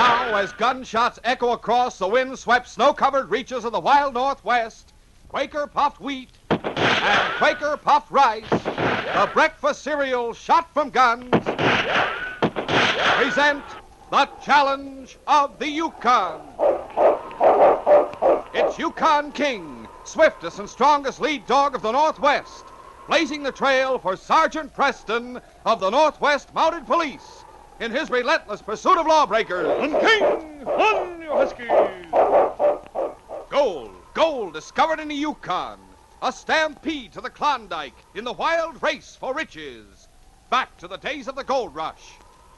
Now, as gunshots echo across the wind-swept, snow-covered reaches of the wild Northwest, Quaker puffed wheat and Quaker puffed rice, the breakfast cereal shot from guns, present the challenge of the Yukon. It's Yukon King, swiftest and strongest lead dog of the Northwest, blazing the trail for Sergeant Preston of the Northwest Mounted Police in his relentless pursuit of lawbreakers. On King! On, you huskies! Gold discovered in the Yukon. A stampede to the Klondike in the wild race for riches. Back to the days of the gold rush.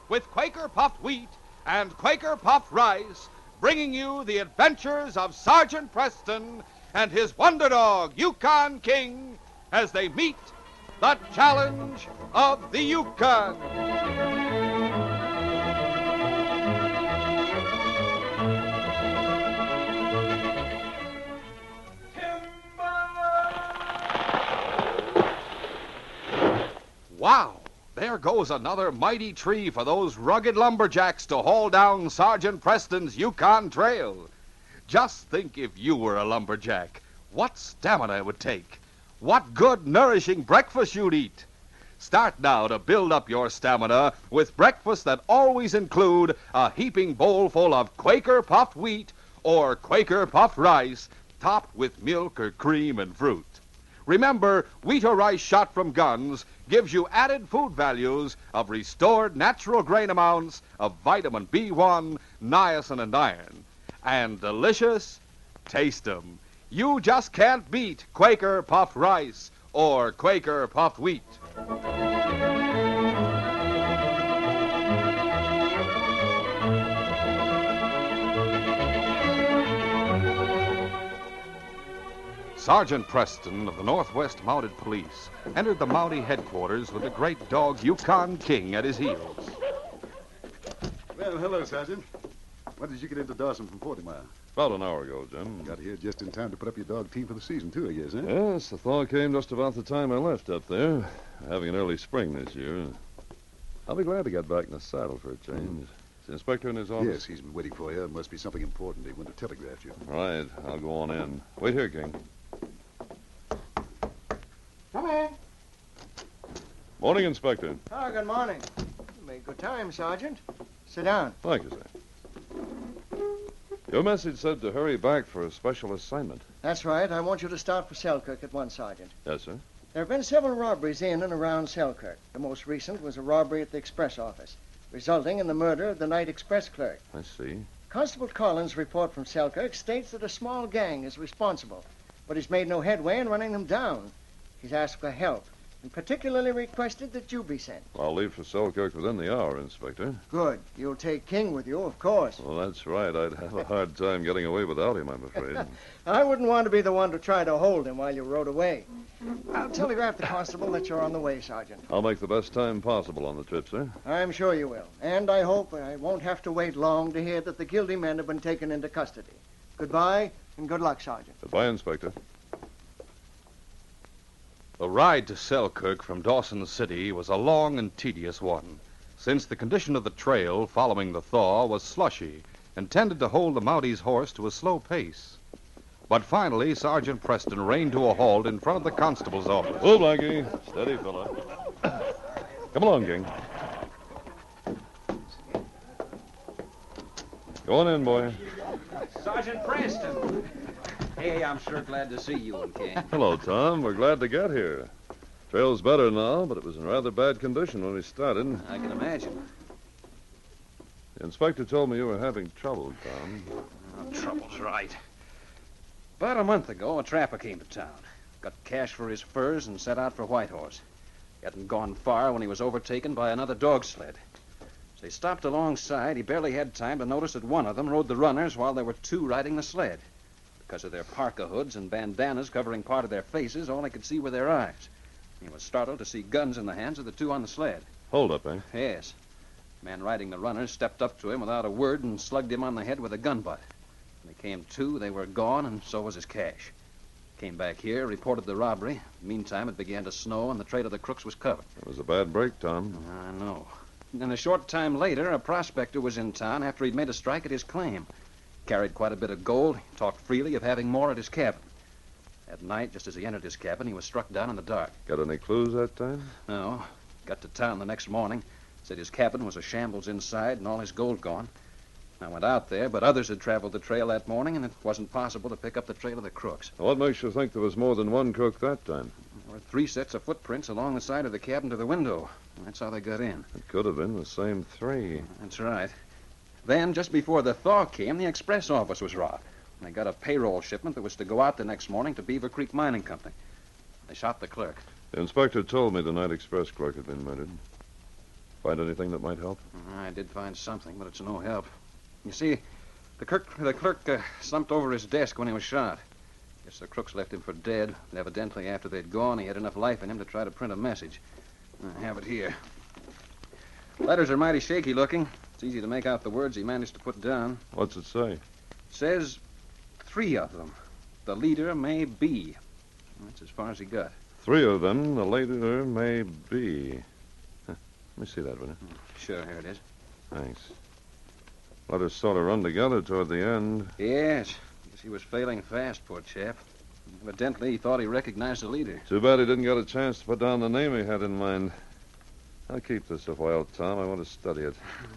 With Quaker puffed wheat and Quaker puffed rice, bringing you the adventures of Sergeant Preston and his wonder dog, Yukon King, as they meet the challenge of the Yukon. Wow, there goes another mighty tree for those rugged lumberjacks to haul down Sergeant Preston's Yukon Trail. Just think if you were a lumberjack, what stamina it would take, what good, nourishing breakfast you'd eat. Start now to build up your stamina with breakfasts that always include a heaping bowl full of Quaker puffed wheat or Quaker puffed rice, topped with milk or cream and fruit. Remember, wheat or rice shot from guns gives you added food values of restored natural grain amounts of vitamin B1, niacin, and iron. And delicious, taste 'em. You just can't beat Quaker puffed rice or Quaker puffed wheat. Sergeant Preston of the Northwest Mounted Police entered the Mountie headquarters with the great dog Yukon King at his heels. Well, hello, Sergeant. When did you get into Dawson from 40 Mile? About an hour ago, Jim. Got here just in time to put up your dog team for the season, too, I guess, huh? Yes, the thaw came just about the time I left up there. Having an early spring this year. I'll be glad to get back in the saddle for a change. Is the inspector in his office? Yes, he's been waiting for you. It must be something important. He went to telegraph you. Right, I'll go on in. Wait here, King. Come in. Morning, Inspector. Oh, good morning. You made good time, Sergeant. Sit down. Thank you, sir. Your message said to hurry back for a special assignment. That's right. I want you to start for Selkirk at once, Sergeant. Yes, sir. There have been several robberies in and around Selkirk. The most recent was a robbery at the express office, resulting in the murder of the night express clerk. I see. Constable Collins' report from Selkirk states that a small gang is responsible, but he's made no headway in running them down. He's asked for help, and particularly requested that you be sent. I'll leave for Selkirk within the hour, Inspector. Good. You'll take King with you, of course. Well, that's right. I'd have a hard time getting away without him, I'm afraid. I wouldn't want to be the one to try to hold him while you rode away. I'll telegraph the constable that you're on the way, Sergeant. I'll make the best time possible on the trip, sir. I'm sure you will. And I hope I won't have to wait long to hear that the guilty men have been taken into custody. Goodbye, and good luck, Sergeant. Goodbye, Inspector. The ride to Selkirk from Dawson City was a long and tedious one, since the condition of the trail following the thaw was slushy and tended to hold the Mounties' horse to a slow pace. But finally, Sergeant Preston reined to a halt in front of the constable's office. Oh, Blackie. Steady, fella. Come along, King. Go on in, boy. Sergeant Preston. Hey, I'm sure glad to see you and King. Hello, Tom. We're glad to get here. Trail's better now, but it was in rather bad condition when we started. I can imagine. The inspector told me you were having trouble, Tom. Oh, trouble's right. About a month ago, a trapper came to town. Got cash for his furs and set out for Whitehorse. He hadn't gone far when he was overtaken by another dog sled. As they stopped alongside, he barely had time to notice that one of them rode the runners while there were two riding the sled. Because of their parka hoods and bandanas covering part of their faces, all he could see were their eyes. He was startled to see guns in the hands of the two on the sled. Hold up, eh? Yes. The man riding the runners stepped up to him without a word and slugged him on the head with a gun butt. When he came to, they were gone, and so was his cash. Came back here, reported the robbery. Meantime, it began to snow, and the trail of the crooks was covered. It was a bad break, Tom. I know. And a short time later, a prospector was in town after he'd made a strike at his claim. Carried quite a bit of gold, talked freely of having more at his cabin. At night, just as he entered his cabin, he was struck down in the dark. Got any clues that time? No. Got to town the next morning. Said his cabin was a shambles inside and all his gold gone. I went out there, but others had traveled the trail that morning, and it wasn't possible to pick up the trail of the crooks. What makes you think there was more than one crook that time? There were 3 sets of footprints along the side of the cabin to the window. That's how they got in. It could have been the same 3. That's right. Then, just before the thaw came, the express office was robbed. They got a payroll shipment that was to go out the next morning to Beaver Creek Mining Company. They shot the clerk. The inspector told me the night express clerk had been murdered. Find anything that might help? I did find something, but it's no help. You see, the clerk slumped over his desk when he was shot. Guess the crooks left him for dead, and evidently after they'd gone, he had enough life in him to try to print a message. I have it here. Letters are mighty shaky looking. It's easy to make out the words he managed to put down. What's it say? It says 3 of them. The leader may be. That's as far as he got. 3 of them, the later may be. Huh. Let me see that, will you? Sure, here it is. Thanks. Letters sort of run together toward the end. Yes. Guess he was failing fast, poor chap. Evidently, he thought he recognized the leader. Too bad he didn't get a chance to put down the name he had in mind. I'll keep this a while, Tom. I want to study it.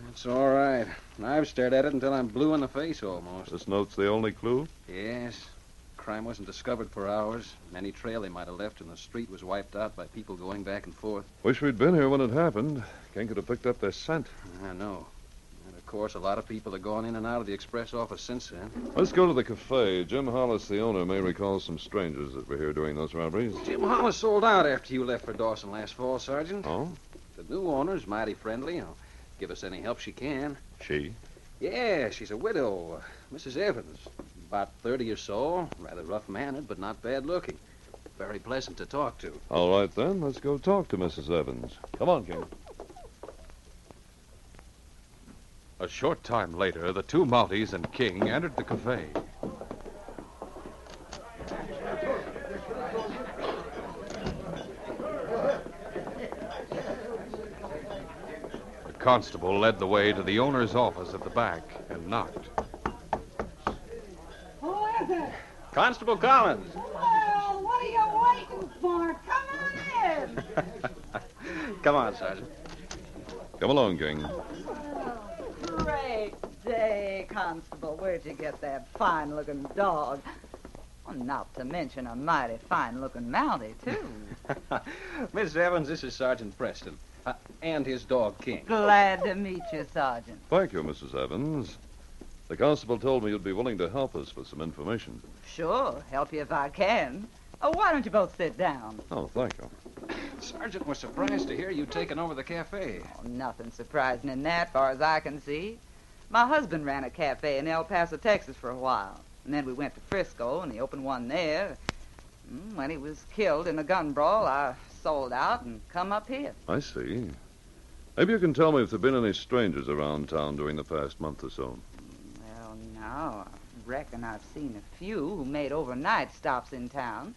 That's all right. I've stared at it until I'm blue in the face almost. This note's the only clue? Yes. Crime wasn't discovered for hours. Any trail they might have left in the street was wiped out by people going back and forth. Wish we'd been here when it happened. King could have picked up their scent. I know. And, of course, a lot of people have gone in and out of the express office since then. Let's go to the cafe. Jim Hollis, the owner, may recall some strangers that were here during those robberies. Jim Hollis sold out after you left for Dawson last fall, Sergeant. Oh? The new owner's mighty friendly. He'll give us any help she can. She? Yeah, she's a widow, Mrs. Evans. About 30 or so. Rather rough-mannered, but not bad-looking. Very pleasant to talk to. All right, then. Let's go talk to Mrs. Evans. Come on, King. A short time later, the 2 Mounties and King entered the cafe. The constable led the way to the owner's office at the back and knocked. Who is it? Constable Collins. Well, what are you waiting for? Come on in. Come on, Sergeant. Come along, King. Great day, Constable. Where'd you get that fine-looking dog? Well, not to mention a mighty fine-looking Mountie, too. Miss Evans, this is Sergeant Preston. And his dog, King. Glad to meet you, Sergeant. Thank you, Mrs. Evans. The constable told me you'd be willing to help us with some information. Sure, help you if I can. Oh, why don't you both sit down? Oh, thank you. Sergeant was surprised to hear you taking over the cafe. Oh, nothing surprising in that, far as I can see. My husband ran a cafe in El Paso, Texas for a while. And then we went to Frisco, and he opened one there. When he was killed in a gun brawl, I sold out and come up here. I see. Maybe you can tell me if there have been any strangers around town during the past month or so. Well, now, I reckon I've seen a few who made overnight stops in town,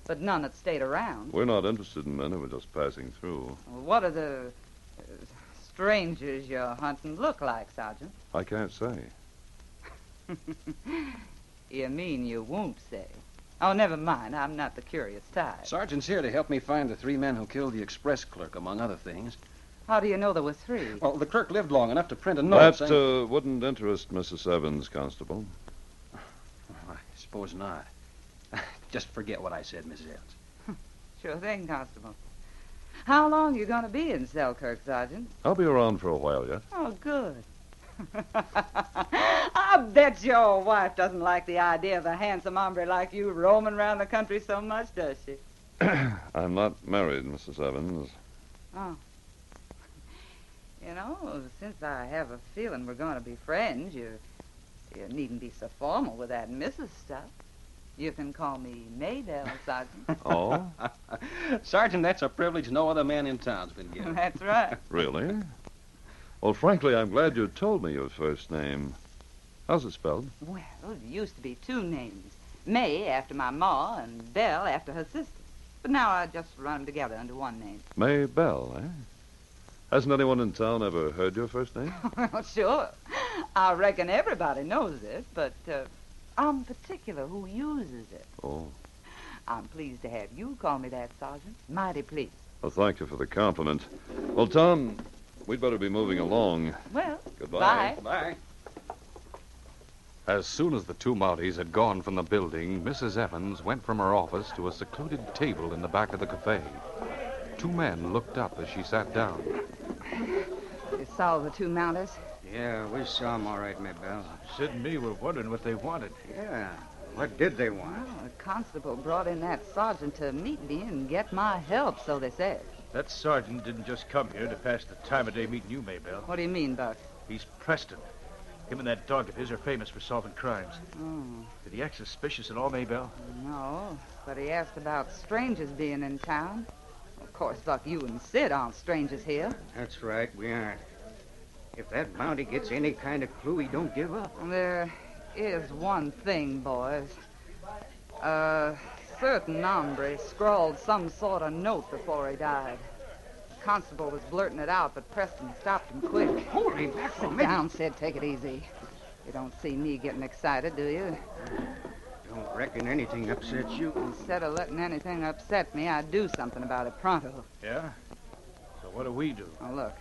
but none that stayed around. We're not interested in men who are just passing through. Well, what do the strangers you're hunting look like, Sergeant? I can't say. You mean you won't say? Oh, never mind. I'm not the curious type. Sergeant's here to help me find the 3 men who killed the express clerk, among other things. How do you know there were 3? Well, the clerk lived long enough to print a note That saying... wouldn't interest Mrs. Evans, Constable. I suppose not. Just forget what I said, Mrs. Evans. Sure thing, Constable. How long you going to be in Selkirk, Sergeant? I'll be around for a while yet. Oh, good. I bet your wife doesn't like the idea of a handsome hombre like you roaming around the country so much, does she? I'm not married, Mrs. Evans. Oh. You know, since I have a feeling we're going to be friends, you needn't be so formal with that Mrs. stuff. You can call me Maybelle, Sergeant. Oh? Sergeant, that's a privilege no other man in town's been given. That's right. Really? Well, frankly, I'm glad you told me your first name. How's it spelled? Well, there used to be 2 names. May after my ma and Belle after her sister. But now I just run them together under one name. Maybelle, eh? Hasn't anyone in town ever heard your first name? Well, sure. I reckon everybody knows it, but I'm particular who uses it. Oh. I'm pleased to have you call me that, Sergeant. Mighty pleased. Well, thank you for the compliment. Well, Tom, we'd better be moving along. Well, Goodbye. bye. Bye. As soon as the two Mounties had gone from the building, Mrs. Evans went from her office to a secluded table in the back of the cafe. Two men looked up as she sat down. You saw the two Mounties? Yeah, we saw them all right, Maybelle. Sid and me were wondering what they wanted. Yeah. What did they want? Well, the constable brought in that sergeant to meet me and get my help, so they said. That sergeant didn't just come here to pass the time of day meeting you, Maybelle. What do you mean, Buck? He's Preston. Him and that dog of his are famous for solving crimes. Oh, Did he act suspicious at all, Maybelle? no. But he asked about strangers being in town. Of course, Buck, you and Sid aren't strangers here. That's right, we aren't. If that Mountie gets any kind of clue, he don't give up. There is one thing, boys. A certain hombre scrawled some sort of note before he died. The constable was blurting it out, but Preston stopped him quick. Holy mackerel, Sit down, Sid. Take it easy. You don't see me getting excited, do you? Don't reckon anything upsets you. Instead of letting anything upset me, I'd do something about it pronto. Yeah? So what do we do? Now, look.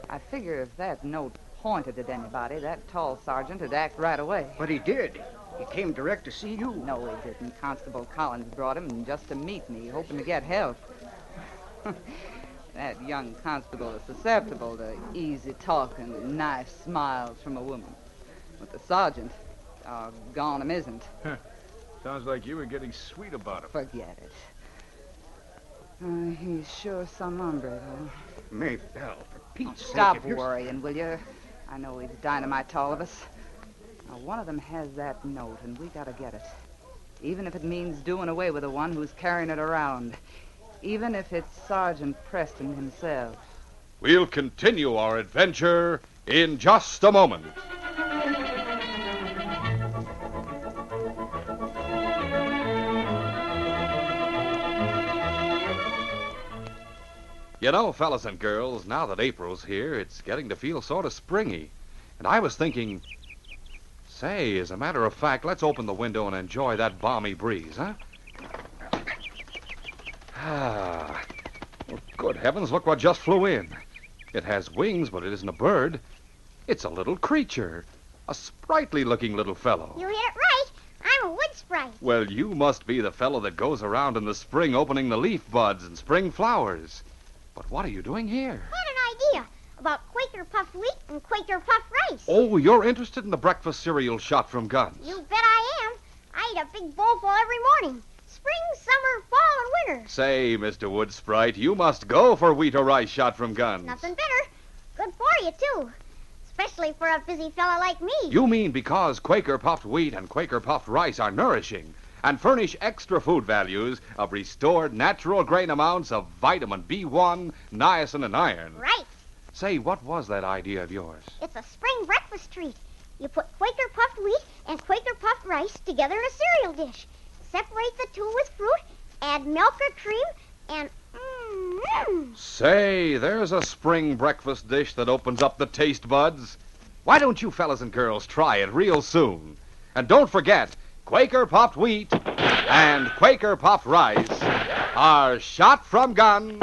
I figure if that note pointed at anybody, that tall sergeant would act right away. But he did. He came direct to see you. No, he didn't. Constable Collins brought him just to meet me, hoping to get help. That young constable is susceptible to easy talk and nice smiles from a woman. But the sergeant, doggone him, isn't. Sounds like you were getting sweet about him. Forget it. He's sure some hombre, though. Maybelle, for Pete's sake. Stop if you're- worrying, will you? I know he's dynamite to all of us. Now, one of them has that note, and we gotta get it. Even if it means doing away with the one who's carrying it around. Even if it's Sergeant Preston himself. We'll continue our adventure in just a moment. You know, fellas and girls, now that April's here, it's getting to feel sort of springy. And I was thinking, say, as a matter of fact, let's open the window and enjoy that balmy breeze, huh? Ah, well, good heavens, look what just flew in. It has wings, but it isn't a bird. It's a little creature, a sprightly-looking little fellow. You hit it right. I'm a wood sprite. Well, you must be the fellow that goes around in the spring opening the leaf buds and spring flowers. But what are you doing here? I had an idea about Quaker puffed wheat and Quaker puffed rice. Oh, you're interested in the breakfast cereal shot from guns. You bet I am. I eat a big bowlful every morning. Spring, summer, fall, and winter. Say, Mr. Wood Sprite, you must go for wheat or rice shot from guns. Nothing better. Good for you, too. Especially for a busy fella like me. You mean because Quaker puffed wheat and Quaker puffed rice are nourishing and furnish extra food values of restored natural grain amounts of vitamin B1, niacin, and iron. Right. Say, what was that idea of yours? It's a spring breakfast treat. You put Quaker puffed wheat and Quaker puffed rice together in a cereal dish. Separate the two with fruit, add milk or cream, and Say, there's a spring breakfast dish that opens up the taste buds. Why don't you fellas and girls try it real soon? And don't forget, Quaker puffed wheat and Quaker puffed rice are shot from guns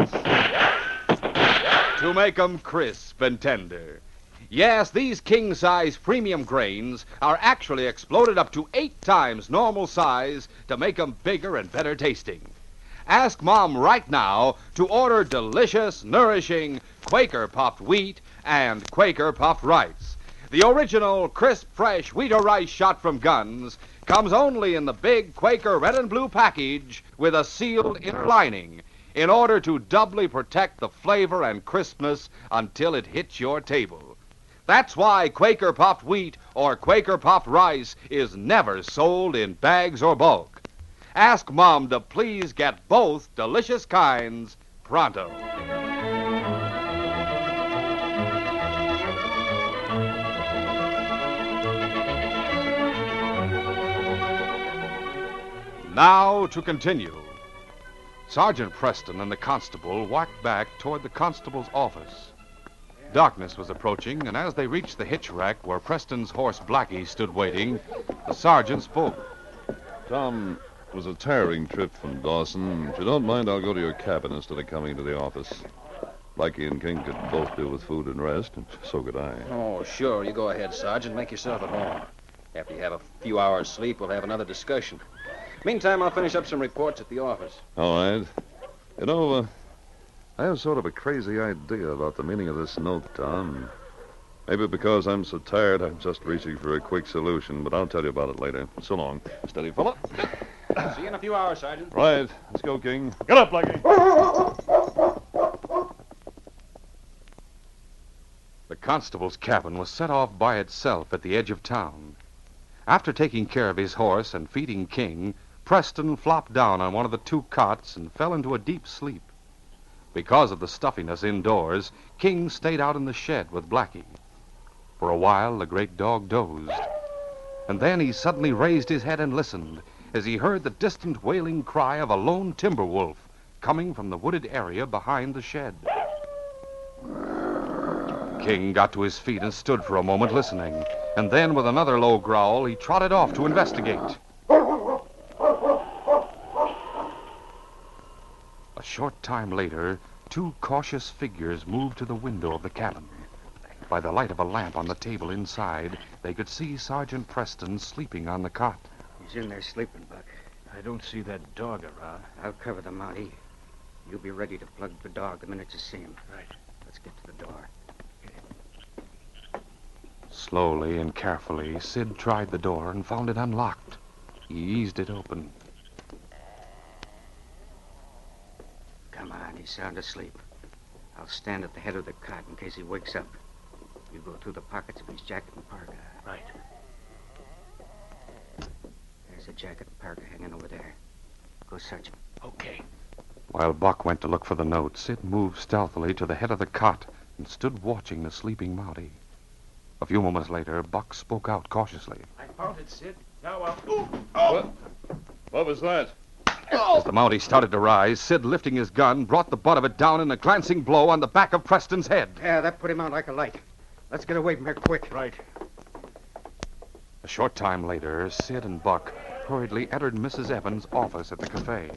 to make 'em crisp and tender. Yes, these king-size premium grains are actually exploded up to 8 times normal size to make 'em bigger and better tasting. Ask Mom right now to order delicious, nourishing Quaker puffed wheat and Quaker puffed rice. The original crisp, fresh wheat or rice shot from guns comes only in the big Quaker red and blue package with a sealed inner lining in order to doubly protect the flavor and crispness until it hits your table. That's why Quaker puffed wheat or Quaker puffed rice is never sold in bags or bulk. Ask Mom to please get both delicious kinds pronto. Now to continue. Sergeant Preston and the constable walked back toward the constable's office. Darkness was approaching, and as they reached the hitch rack where Preston's horse Blackie stood waiting, the sergeant spoke. Tom, it was a tiring trip from Dawson. If you don't mind, I'll go to your cabin instead of coming to the office. Blackie and King could both do with food and rest, and so could I. Oh, sure. You go ahead, Sergeant. Make yourself at home. After you have a few hours' sleep, we'll have another discussion. Meantime, I'll finish up some reports at the office. All right. You know, I have sort of a crazy idea about the meaning of this note, Tom. Maybe because I'm so tired, I'm just reaching for a quick solution, but I'll tell you about it later. So long. Steady, fella. See you in a few hours, Sergeant. Right. Let's go, King. Get up, Blackie. The constable's cabin was set off by itself at the edge of town. After taking care of his horse and feeding King, Preston flopped down on one of the two cots and fell into a deep sleep. Because of the stuffiness indoors, King stayed out in the shed with Blackie. For a while, the great dog dozed. And then he suddenly raised his head and listened as he heard the distant wailing cry of a lone timber wolf coming from the wooded area behind the shed. King got to his feet and stood for a moment listening, and then with another low growl, he trotted off to investigate. A short time later, two cautious figures moved to the window of the cabin. By the light of a lamp on the table inside, they could see Sergeant Preston sleeping on the cot. He's in there sleeping, Buck. I don't see that dog around. I'll cover the Mountie. You'll be ready to plug the dog the minute you see him. Right. Let's get to the door. Slowly and carefully, Sid tried the door and found it unlocked. He eased it open. Come on, he's sound asleep. I'll stand at the head of the cot in case he wakes up. You go through the pockets of his jacket and parka. Right. There's a jacket and parka hanging over there. Go search him. Okay. While Buck went to look for the note, Sid moved stealthily to the head of the cot and stood watching the sleeping Mountie. A few moments later, Buck spoke out cautiously. I found it, Sid. Now I'll... What was that? As the Mountie started to rise, Sid, lifting his gun, brought the butt of it down in a glancing blow on the back of Preston's head. Yeah, that put him out like a light. Let's get away from here quick. Right. A short time later, Sid and Buck hurriedly entered Mrs. Evans' office at the cafe.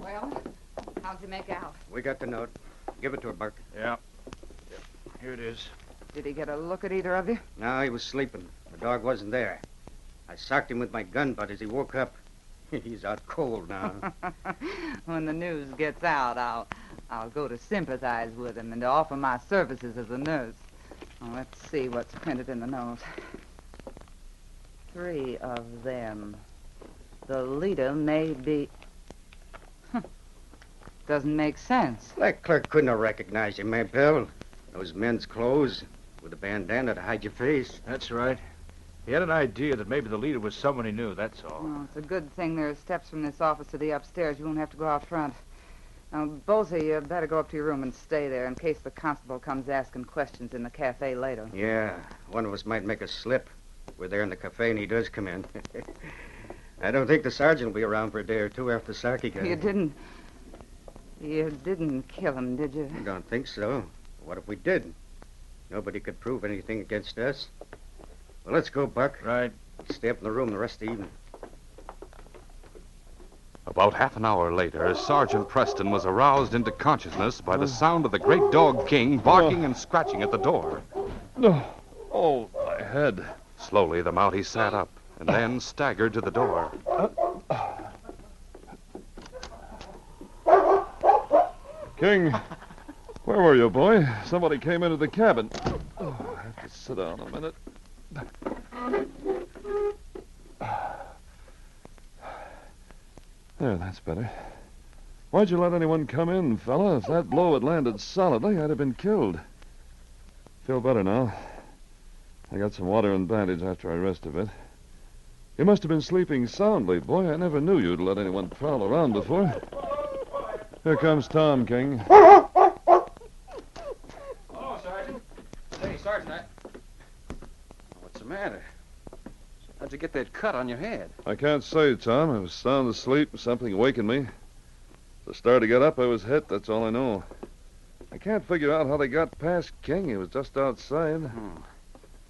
Well, how'd you make out? We got the note. Give it to her, Buck. Yeah. Here it is. Did he get a look at either of you? No, he was sleeping. The dog wasn't there. I socked him with my gun butt as he woke up. He's out cold now. When the news gets out, I'll go to sympathize with him and to offer my services as a nurse. Well, let's see what's printed in the note. 3 of them. The leader may be... Doesn't make sense. That clerk couldn't have recognized you, Maybell. Those men's clothes with a bandana to hide your face. That's right. He had an idea that maybe the leader was someone he knew, that's all. Well, it's a good thing there are steps from this office to the upstairs. You won't have to go out front. Now, both of you better go up to your room and stay there in case the constable comes asking questions in the cafe later. Yeah, one of us might make a slip. We're there in the cafe and he does come in. I don't think the sergeant will be around for a day or two after Sarky got him. You didn't kill him, did you? I don't think so. What if we did? Nobody could prove anything against us. Well, let's go, Buck. Right. Stay up in the room the rest of the evening. About half an hour later, Sergeant Preston was aroused into consciousness by the sound of the great dog King barking and scratching at the door. No. Oh, my head. Slowly, the Mountie sat up and then staggered to the door. King, where were you, boy? Somebody came into the cabin. Oh, I have to sit down a minute. There, that's better. Why'd you let anyone come in, fella? If that blow had landed solidly, I'd have been killed. Feel better now. I got some water and bandage after I rest a bit. You must have been sleeping soundly, boy. I never knew you'd let anyone prowl around before. Here comes Tom, King. Oh, Sergeant. Hey, Sergeant, What's the matter? How'd you get that cut on your head? I can't say, Tom. I was sound asleep and something awakened me. The start to get up, I was hit. That's all I know. I can't figure out how they got past King. He was just outside.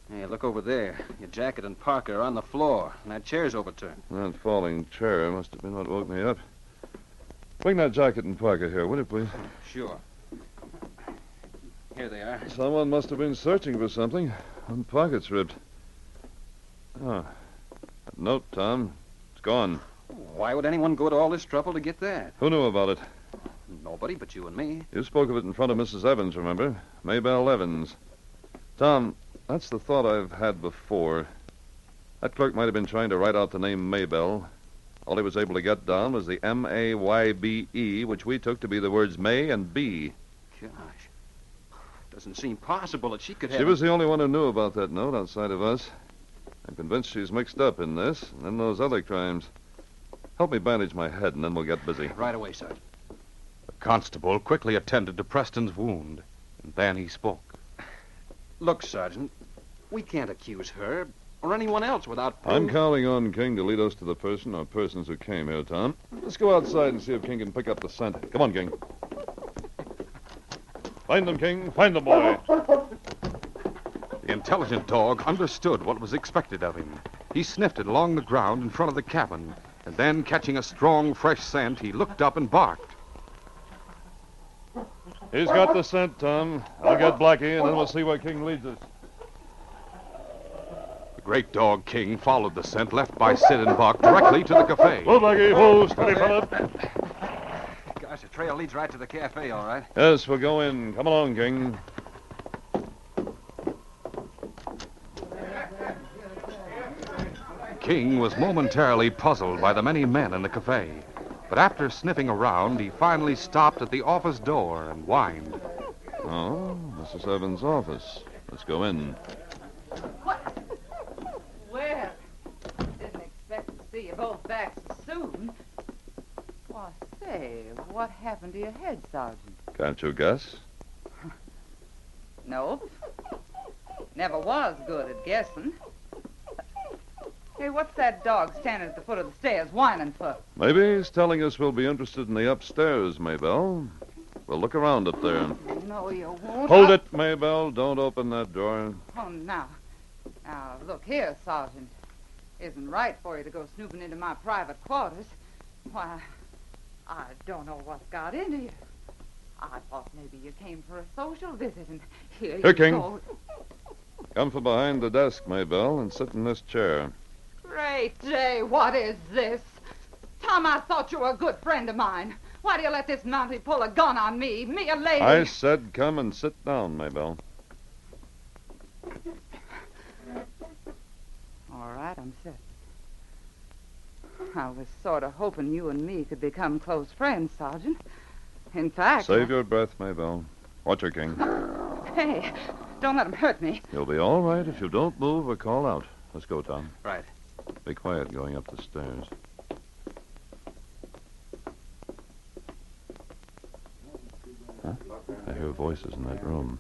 Hey, look over there. Your jacket and parka are on the floor, and that chair's overturned. That falling chair must have been what woke me up. Bring that jacket and parka here, will you, please? Sure. Here they are. Someone must have been searching for something. One pocket's ripped. Oh, that note, Tom. It's gone. Why would anyone go to all this trouble to get that? Who knew about it? Nobody but you and me. You spoke of it in front of Mrs. Evans, remember? Maybelle Evans. Tom, that's the thought I've had before. That clerk might have been trying to write out the name Maybelle. All he was able to get down was the M-A-Y-B-E, which we took to be the words May and B. Gosh. Doesn't seem possible that she could have... She was the only one who knew about that note outside of us. I'm convinced she's mixed up in this and in those other crimes. Help me bandage my head, and then we'll get busy. Right away, Sergeant. The constable quickly attended to Preston's wound, and then he spoke. Look, Sergeant, we can't accuse her or anyone else without proof. I'm counting on King to lead us to the person or persons who came here, Tom. Let's go outside and see if King can pick up the scent. Come on, King. Find them, King. Find the boy. The intelligent dog understood what was expected of him. He sniffed it along the ground in front of the cabin, and then, catching a strong, fresh scent, he looked up and barked. He's got the scent, Tom. I'll get Blackie, and then we'll see where King leads us. The great dog King followed the scent left by Sid and Buck directly to the cafe. Whoa, Blackie. Whoa, steady, fella. Gosh, the trail leads right to the cafe, all right. Yes, we'll go in. Come along, King. King was momentarily puzzled by the many men in the cafe. But after sniffing around, he finally stopped at the office door and whined. Oh, Mrs. Evans' office. Let's go in. What? Well, didn't expect to see you both back so soon. Why, say, what happened to your head, Sergeant? Can't you guess? Nope. Never was good at guessing. Hey, what's that dog standing at the foot of the stairs whining for? Maybe he's telling us we'll be interested in the upstairs, Maybelle. We'll look around up there. No, you won't. Hold it, Maybelle. Don't open that door. Oh, now. Now, look here, Sergeant. Isn't right for you to go snooping into my private quarters. Why, I don't know what's got into you. I thought maybe you came for a social visit, and here you King. go. Come from behind the desk, Maybelle, and sit in this chair. Great day, what is this? Tom, I thought you were a good friend of mine. Why do you let this Mountie pull a gun on me a lady? I said come and sit down, Maybelle. All right, I'm set. I was sort of hoping you and me could become close friends, Sergeant. In fact... Save your breath, Maybelle. Watch her, King. Hey, don't let him hurt me. You'll be all right if you don't move or call out. Let's go, Tom. Right. Be quiet going up the stairs. Huh? I hear voices in that room.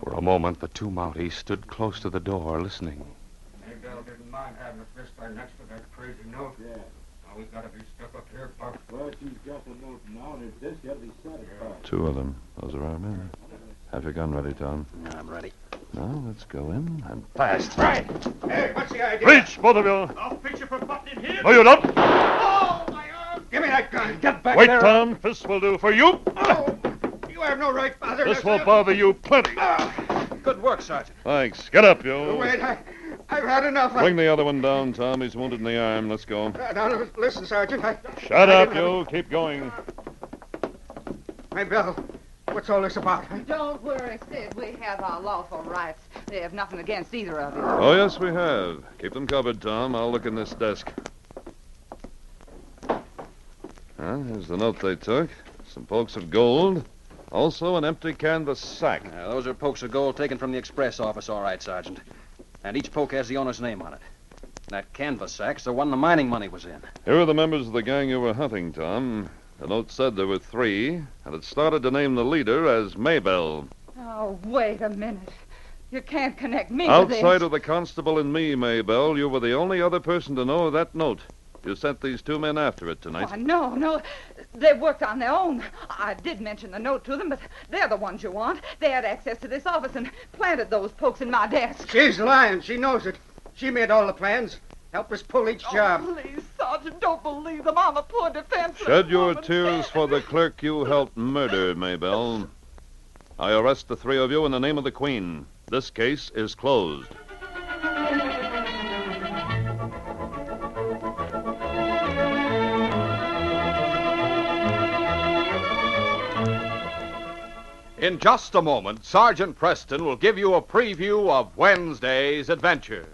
For a moment, the two Mounties stood close to the door, listening. Maybelle didn't mind having a fist right next to that crazy note. Yeah. Now we've got to be stuck up here, Buck. Well, she's got the note now, and if this got to be satisfied. Two of them. Those are our men. Have your gun ready, Tom. I'm ready. Now, let's go in and Fast. Right. Hey, what's the idea? reach, both of you. I'll fix you for butting in here. No, you don't. Oh, my arm! Give me that gun. Get back Wait, there. Tom. This will do for you. Oh, you have no right, Father. This will bother you plenty. Good work, Sergeant. Thanks. Get up, you. Wait, I've had enough. Bring the other one down, Tom. He's wounded in the arm. Let's go. Now, listen, Sergeant. Shut up, you. Keep going. Maybelle, what's all this about? Don't worry, Sid. We have our lawful rights. They have nothing against either of you. Oh, yes, we have. Keep them covered, Tom. I'll look in this desk. Here's the note they took. Some pokes of gold. Also an empty canvas sack. Those are pokes of gold taken from the express office, all right, Sergeant. And each poke has the owner's name on it. That canvas sack's the one the mining money was in. Here are the members of the gang you were hunting, Tom. The note said there were 3, and it started to name the leader as Maybelle. Oh, wait a minute. You can't connect me with this. Outside of the constable and me, Maybelle, you were the only other person to know of that note. You sent these two men after it tonight. Why, no. They worked on their own. I did mention the note to them, but they're the ones you want. They had access to this office and planted those pokes in my desk. She's lying. She knows it. She made all the plans. Help us pull each job. Please, Sergeant, don't believe them. I'm a poor defenseless Shed your woman. tears for the clerk you helped murder, Maybelle. I arrest the three of you in the name of the Queen. This case is closed. In just a moment, Sergeant Preston will give you a preview of Wednesday's adventure.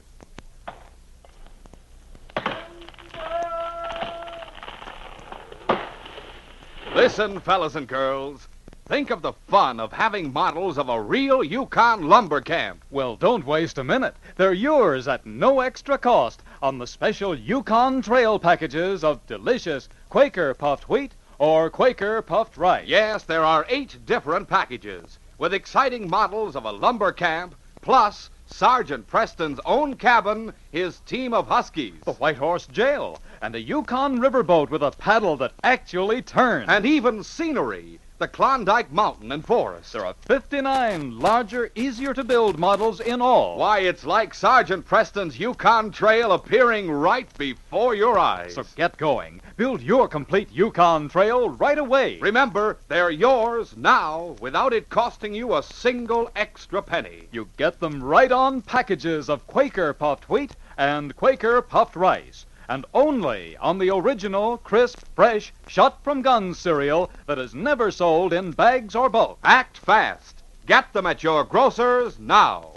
Listen, fellas and girls. Think of the fun of having models of a real Yukon lumber camp. Well, don't waste a minute. They're yours at no extra cost on the special Yukon Trail packages of delicious Quaker puffed wheat or Quaker puffed rice. Yes, there are 8 different packages with exciting models of a lumber camp, plus Sergeant Preston's own cabin, his team of Huskies. The White Horse Jail, and a Yukon riverboat with a paddle that actually turns. And even scenery, the Klondike Mountain and Forest. There are 59 larger, easier-to-build models in all. Why, it's like Sergeant Preston's Yukon Trail appearing right before your eyes. So get going. Build your complete Yukon Trail right away. Remember, they're yours now without it costing you a single extra penny. You get them right on packages of Quaker puffed wheat and Quaker puffed rice. And only on the original, crisp, fresh, shot-from-gun cereal that is never sold in bags or bulk. Act fast. Get them at your grocer's now.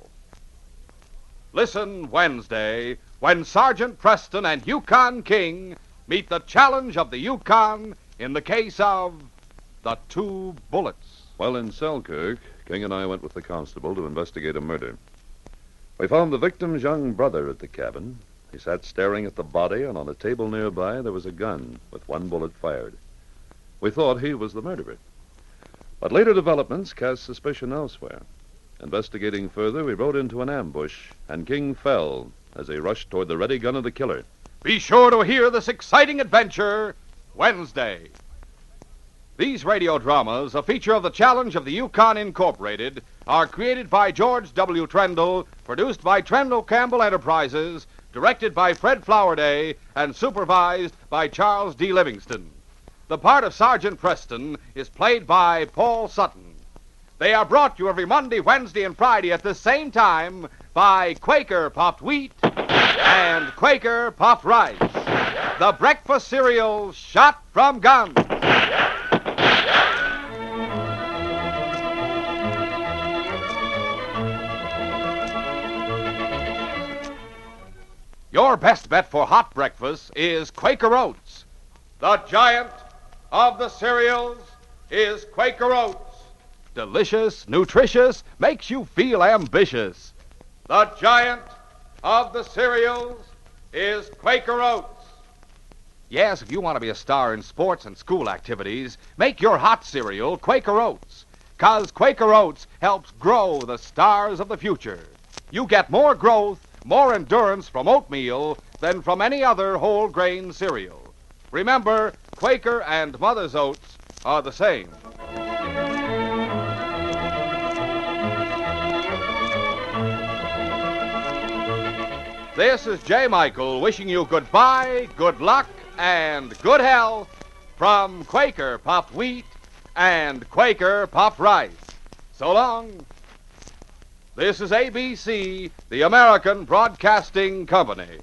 Listen Wednesday when Sergeant Preston and Yukon King meet the challenge of the Yukon in the case of the 2 bullets. Well, in Selkirk, King and I went with the constable to investigate a murder. We found the victim's young brother at the cabin. He sat staring at the body, and on a table nearby there was a gun with 1 bullet fired. We thought he was the murderer. But later developments cast suspicion elsewhere. Investigating further, we rode into an ambush, and King fell as he rushed toward the ready gun of the killer. Be sure to hear this exciting adventure Wednesday. These radio dramas, a feature of the Challenge of the Yukon Incorporated, are created by George W. Trendle, produced by Trendle Campbell Enterprises, directed by Fred Flowerday, and supervised by Charles D. Livingston. The part of Sergeant Preston is played by Paul Sutton. They are brought to you every Monday, Wednesday, and Friday at the same time by Quaker Puffed Wheat and Quaker Puffed Rice, the breakfast cereal shot from guns. Your best bet for hot breakfast is Quaker Oats. The giant of the cereals is Quaker Oats. Delicious, nutritious, makes you feel ambitious. The giant of the cereals is Quaker Oats. Yes, if you want to be a star in sports and school activities, make your hot cereal Quaker Oats. 'Cause Quaker Oats helps grow the stars of the future. You get more growth, more endurance from oatmeal than from any other whole grain cereal. Remember, Quaker and Mother's Oats are the same. This is J. Michael wishing you goodbye, good luck, and good health from Quaker Puffed Wheat and Quaker Puffed Rice. So long. This is ABC, the American Broadcasting Company.